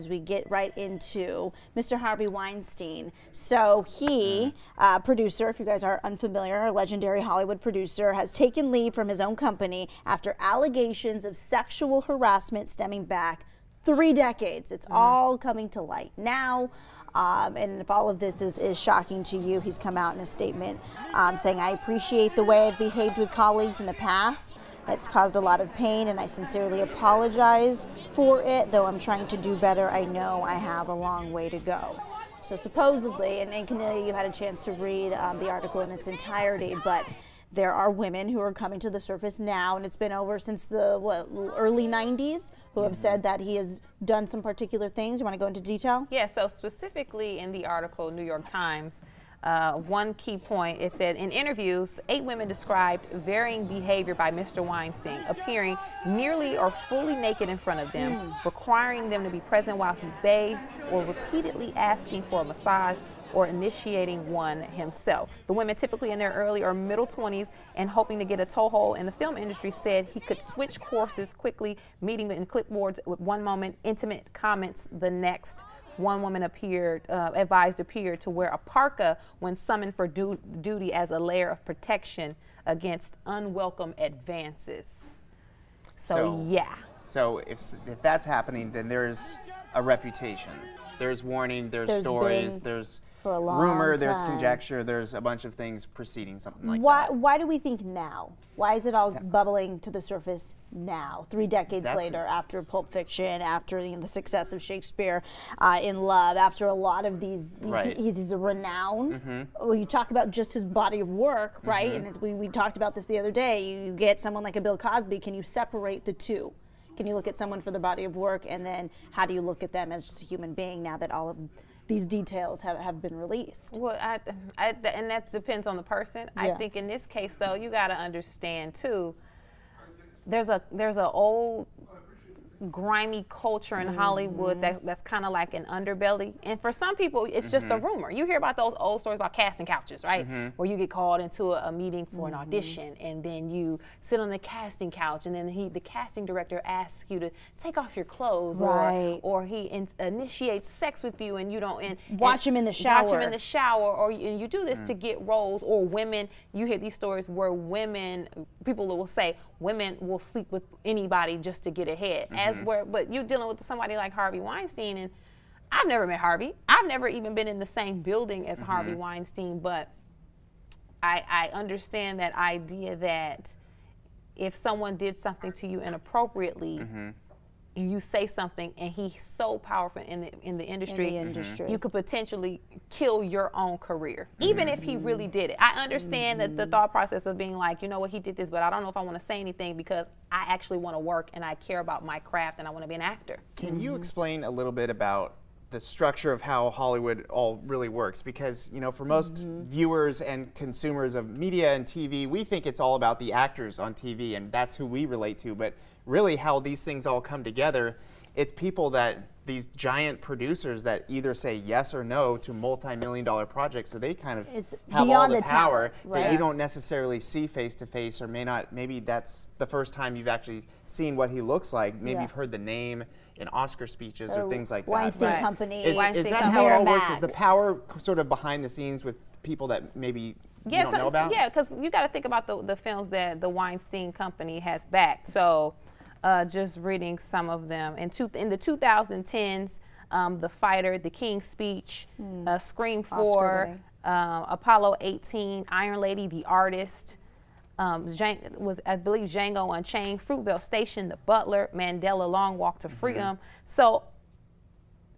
as we get right into Mr. Harvey Weinstein. So he, producer, if you guys are unfamiliar, a legendary Hollywood producer, has taken leave from his own company after allegations of sexual harassment stemming back 3 decades. It's all coming to light now. And if all of this is shocking to you, he's come out in a statement saying, I appreciate the way I've behaved with colleagues in the past. It's caused a lot of pain, and I sincerely apologize for it. Though I'm trying to do better, I know I have a long way to go. So supposedly, and Cornelia, you had a chance to read the article in its entirety, but there are women who are coming to the surface now, and it's been over since the early 90s, who have said that he has done some particular things. You want to go into detail? Yeah, so specifically in the article, New York Times, one key point, it said, in interviews, 8 women described varying behavior by Mr. Weinstein, appearing nearly or fully naked in front of them, requiring them to be present while he bathed, or repeatedly asking for a massage or initiating one himself. The women, typically in their early or middle 20s and hoping to get a toehold in the film industry, said he could switch courses quickly, meeting in clipboards with one moment, intimate comments the next. One woman advised appeared to wear a parka when summoned for duty as a layer of protection against unwelcome advances. So yeah. So if that's happening, then there's a reputation. There's warning, there's stories, there's rumor, there's conjecture, there's a bunch of things preceding something like that. Why do we think now? Why is it all bubbling to the surface now, 3 decades later, after Pulp Fiction, after the success of Shakespeare in Love, after a lot of these, he's a renown. Well, you talk about just his body of work, right? And we talked about this the other day. You get someone like a Bill Cosby, can you separate the two? Can you look at someone for their body of work, and then how do you look at them as just a human being now that all of these details have been released? Well, and that depends on the person. I think in this case, though, you got to understand too. There's a old grimy culture in Hollywood that's kind of like an underbelly, and for some people it's just a rumor. You hear about those old stories about casting couches, right? Where you get called into a meeting for an audition, and then you sit on the casting couch, and then the casting director asks you to take off your clothes, or he initiates sex with you, and you don't watch him in the shower. Watch him in the shower, or you do this to get roles. Or women, you hear these stories where people will say women will sleep with anybody just to get ahead. But you're dealing with somebody like Harvey Weinstein, and I've never met Harvey. I've never even been in the same building as Harvey Weinstein, but I understand that idea that if someone did something to you inappropriately, and you say something, and he's so powerful in the industry, you could potentially kill your own career, even if he really did it. I understand that the thought process of being like, you know what, he did this, but I don't know if I want to say anything because I actually want to work and I care about my craft and I want to be an actor. Can you explain a little bit about the structure of how Hollywood all really works? Because, you know, for most viewers and consumers of media and TV, we think it's all about the actors on TV, and that's who we relate to. But really how these things all come together, it's people these giant producers that either say yes or no to multi-million-dollar projects, so they kind of have all the power that you don't necessarily see face to face, or maybe that's the first time you've actually seen what he looks like. Maybe you've heard the name in Oscar speeches or things like that. Weinstein Company. Is that how it all works? Is the power sort of behind the scenes with people that maybe you don't know about? Yeah, because you got to think about the films that the Weinstein Company has backed. So just reading some of them. In the 2010s, The Fighter, The King's Speech, Scream 4, Apollo 18, Iron Lady, The Artist, I believe Django Unchained, Fruitvale Station, The Butler, Mandela, Long Walk to Freedom. So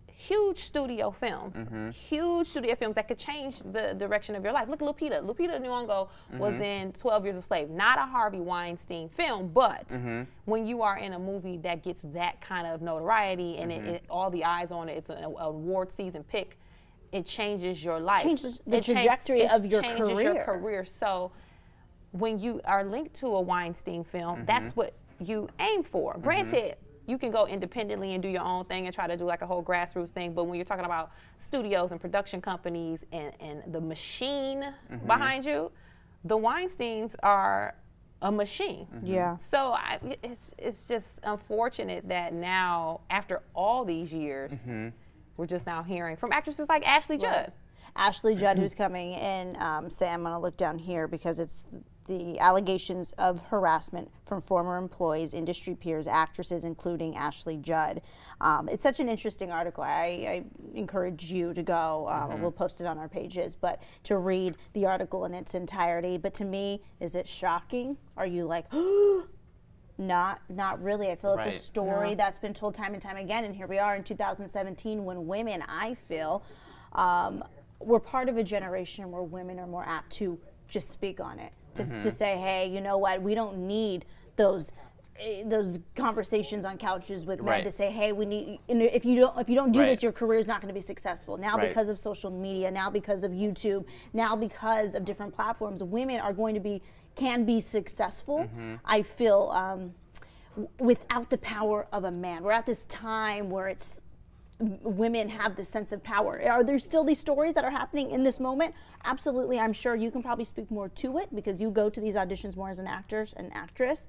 huge studio films, huge studio films that could change the direction of your life. Look at Lupita. Lupita Nyong'o was in 12 Years a Slave. Not a Harvey Weinstein film, but when you are in a movie that gets that kind of notoriety and all the eyes on it, it's an award season pick, it changes your life. Changes the trajectory of your career. It changes your career. So when you are linked to a Weinstein film, that's what you aim for. Granted, you can go independently and do your own thing and try to do like a whole grassroots thing, but when you're talking about studios and production companies and the machine behind you, the Weinsteins are a machine. Yeah. So it's just unfortunate that now, after all these years, we're just now hearing from actresses like Ashley Judd. Ashley Judd, who's coming in, say, I'm going to look down here because it's the allegations of harassment from former employees, industry peers, actresses, including Ashley Judd. It's such an interesting article. I encourage you to go. We'll post it on our pages, but to read the article in its entirety. But to me, is it shocking? Are you like, not really? I feel it's a story that's been told time and time again, and here we are in 2017 when women, I feel, we're part of a generation where women are more apt to just speak on it. Just to say, hey, you know what? We don't need those conversations on couches with men to say, hey, we need. If you don't do this, your career is not going to be successful. Now, because of social media, now because of YouTube, now because of different platforms, women are going to can be successful. I feel without the power of a man. We're at this time where it's women have this sense of power. Are there still these stories that are happening in this moment? Absolutely. I'm sure you can probably speak more to it because you go to these auditions more as an actor and actress.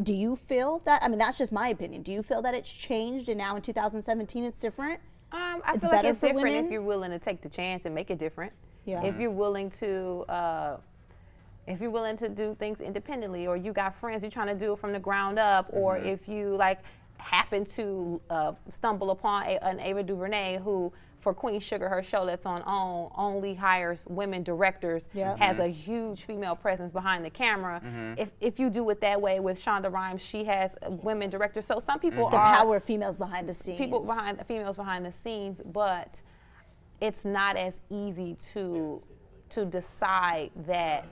Do you feel that, I mean, that's just my opinion. Do you feel that it's changed and now in 2017 it's different? I feel like it's different if you're willing to take the chance and make it different. Yeah. If you're willing to do things independently, or you got friends, you're trying to do it from the ground up, or if you happen to stumble upon an Ava DuVernay who, for Queen Sugar, her show that's on OWN, only hires women directors, has a huge female presence behind the camera. If you do it that way with Shonda Rhimes, she has women directors. So some people the power of females behind the scenes. Females behind the scenes, but it's not as easy to decide that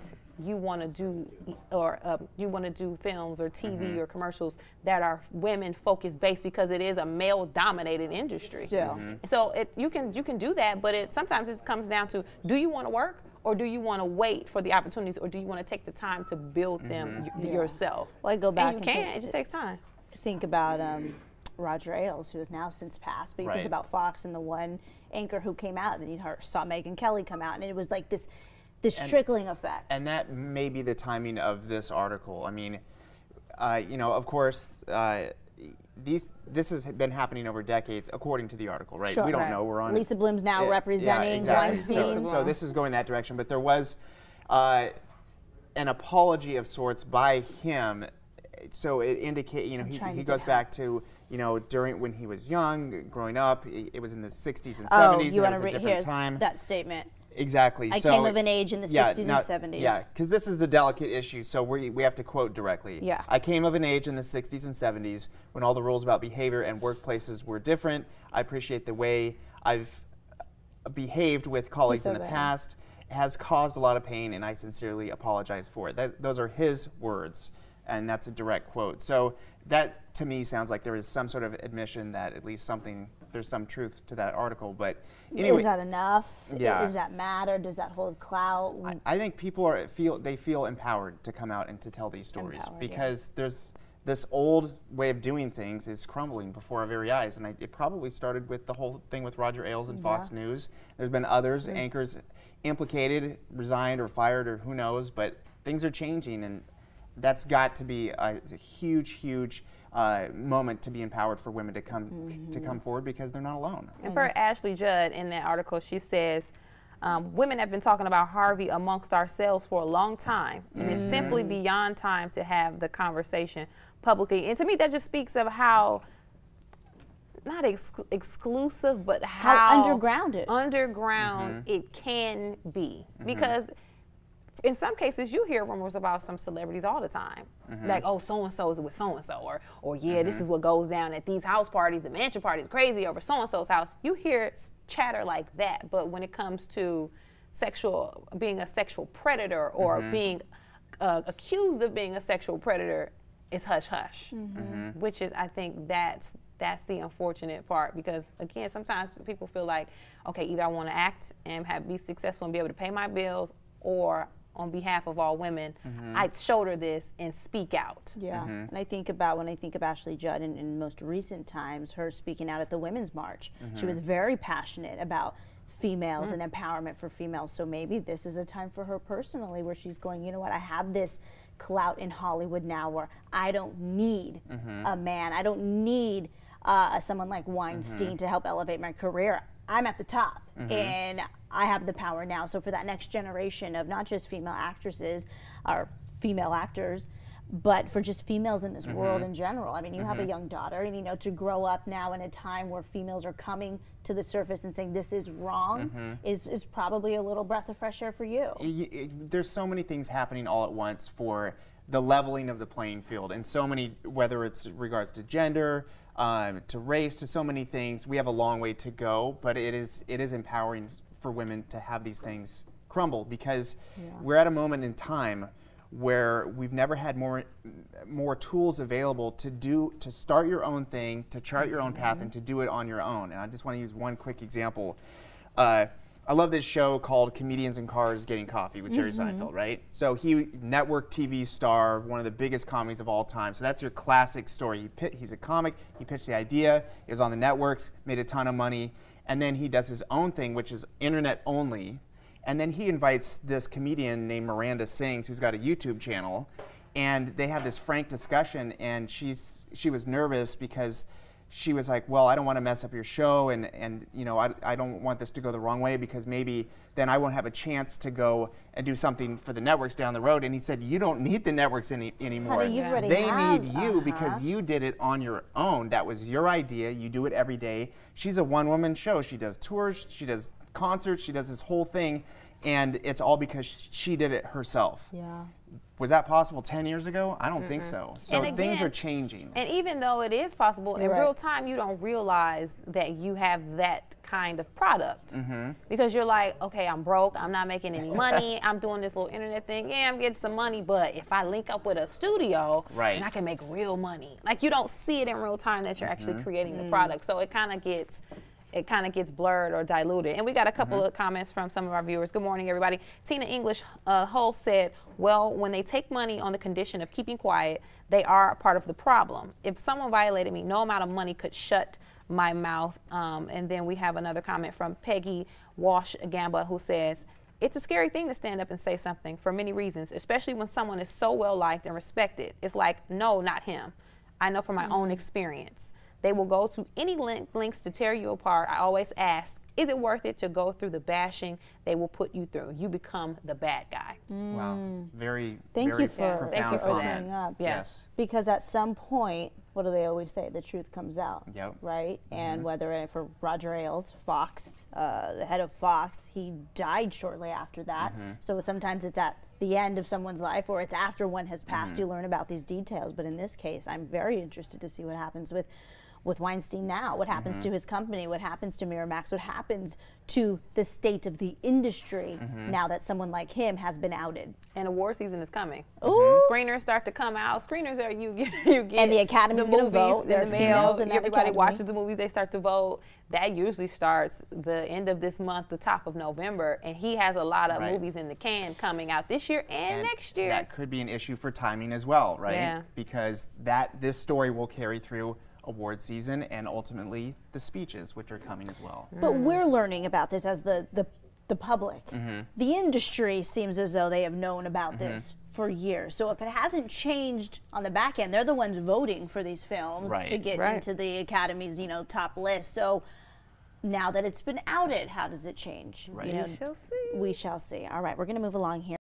you want to do films or TV or commercials that are women focused based, because it is a male dominated industry. Still. So you can do that, but sometimes it comes down to, do you want to work, or do you want to wait for the opportunities, or do you want to take the time to build them yourself? Well, I go back and it just takes time. Think about Roger Ailes, who has now since passed, but you think about Fox and the one anchor who came out, and then you saw Megyn Kelly come out, and it was like this trickling effect. And that may be the timing of this article. I mean, of course, this has been happening over decades, according to the article, right? Sure. We don't know. We're on. Lisa Bloom's now representing Weinstein. So this is going that direction. But there was an apology of sorts by him. So it indicates, he goes back to, during when he was young, growing up. It was in the 60s and 70s. You want to read a different time. That statement. Exactly. I came of an age in the 60s and 70s. Yeah, because this is a delicate issue, so we have to quote directly. Yeah. I came of an age in the 60s and 70s when all the rules about behavior and workplaces were different. I appreciate the way I've behaved with colleagues in the past. It has caused a lot of pain, and I sincerely apologize for it. Those are his words, and that's a direct quote. So that, to me, sounds like there is some sort of admission that at least there's some truth to that article. But anyway, is that enough? Yeah. Does that matter? Does that hold clout? I think people feel empowered to come out and to tell these stories, because there's this old way of doing things is crumbling before our very eyes, and it probably started with the whole thing with Roger Ailes and Fox News. There's been others, anchors implicated, resigned or fired, or who knows, but things are changing, and that's got to be a huge moment to be empowered for women to come forward, because they're not alone. And per Ashley Judd in that article, she says, women have been talking about Harvey amongst ourselves for a long time, and it's simply beyond time to have the conversation publicly. And to me, that just speaks of how not exclusive, but how underground it can be. Because in some cases, you hear rumors about some celebrities all the time, like, oh, so-and-so is with so-and-so, or yeah, this is what goes down at these house parties, the mansion parties, crazy over so-and-so's house. You hear chatter like that, but when it comes to being a sexual predator, or being accused of being a sexual predator, it's hush-hush, which is, I think that's the unfortunate part, because again, sometimes people feel like, okay, either I want to act and be successful and be able to pay my bills, or on behalf of all women, I'd shoulder this and speak out. Yeah, and I think about, when I think of Ashley Judd in most recent times, her speaking out at the Women's March. She was very passionate about females and empowerment for females. So maybe this is a time for her personally where she's going, you know what, I have this clout in Hollywood now where I don't need a man. I don't need someone like Weinstein to help elevate my career. I'm at the top and I have the power now. So for that next generation of not just female actresses or female actors, but for just females in this world in general. I mean, you have a young daughter, and you know, to grow up now in a time where females are coming to the surface and saying this is wrong is probably a little breath of fresh air for you. There's so many things happening all at once for the leveling of the playing field, and so many, whether it's regards to gender, to race, to so many things. We have a long way to go, but it is empowering for women to have these things crumble, because we're at a moment in time where we've never had more tools available to start your own thing, to chart your own path, and to do it on your own. And I just want to use one quick example. I love this show called Comedians in Cars Getting Coffee with Jerry Seinfeld, right? So he, network TV star, one of the biggest comedies of all time. So that's your classic story. He's a comic, he pitched the idea, it was on the networks, made a ton of money, and then he does his own thing, which is internet only. And then he invites this comedian named Miranda Sings, who's got a YouTube channel, and they have this frank discussion, and she was nervous because she was like, well, I don't want to mess up your show, and you know, I don't want this to go the wrong way, because maybe then I won't have a chance to go and do something for the networks down the road. And he said, you don't need the networks anymore. Honey, they need you because you did it on your own. That was your idea. You do it every day. She's a one-woman show. She does tours, she does concerts, she does this whole thing, and it's all because she did it herself. Yeah. Was that possible 10 years ago? I don't think so. So again, things are changing. And even though it is possible, in real time, you don't realize that you have that kind of product. Because you're like, okay, I'm broke, I'm not making any money, I'm doing this little internet thing, yeah, I'm getting some money, but if I link up with a studio, then I can make real money. Like, you don't see it in real time that you're actually creating the product. So it kind of gets blurred or diluted. And we got a couple of comments from some of our viewers. Good morning, everybody. Tina English Hull said, well, when they take money on the condition of keeping quiet, they are a part of the problem. If someone violated me, no amount of money could shut my mouth. And then we have another comment from Peggy Walsh Gamba, who says, it's a scary thing to stand up and say something for many reasons, especially when someone is so well liked and respected. It's like, no, not him. I know from my own experience. They will go to any lengths to tear you apart. I always ask, is it worth it to go through the bashing they will put you through? You become the bad guy. Wow, very Thank you for profound comment. Up. Yes. Because at some point, what do they always say? The truth comes out, right? And whether for Roger Ailes, Fox, the head of Fox, he died shortly after that. So sometimes it's at the end of someone's life, or it's after one has passed, you learn about these details. But in this case, I'm very interested to see what happens with Weinstein now, what happens to his company, what happens to Miramax, what happens to the state of the industry now that someone like him has been outed. And award season is coming. Ooh. Screeners start to come out. Screeners are you get and the Academy's going to vote. There are females in that everybody Academy. watches the movies. They start to vote. That usually starts the end of this month, the top of November, and he has a lot of movies in the can coming out this year and next year. That could be an issue for timing as well, right? Yeah. Because this story will carry through award season and ultimately the speeches, which are coming as well. But we're learning about this as the public. The industry seems as though they have known about this for years. So if it hasn't changed on the back end, they're the ones voting for these films to get into the Academy's, top list. So now that it's been outed, how does it change? We shall see. We shall see. All right, we're going to move along here.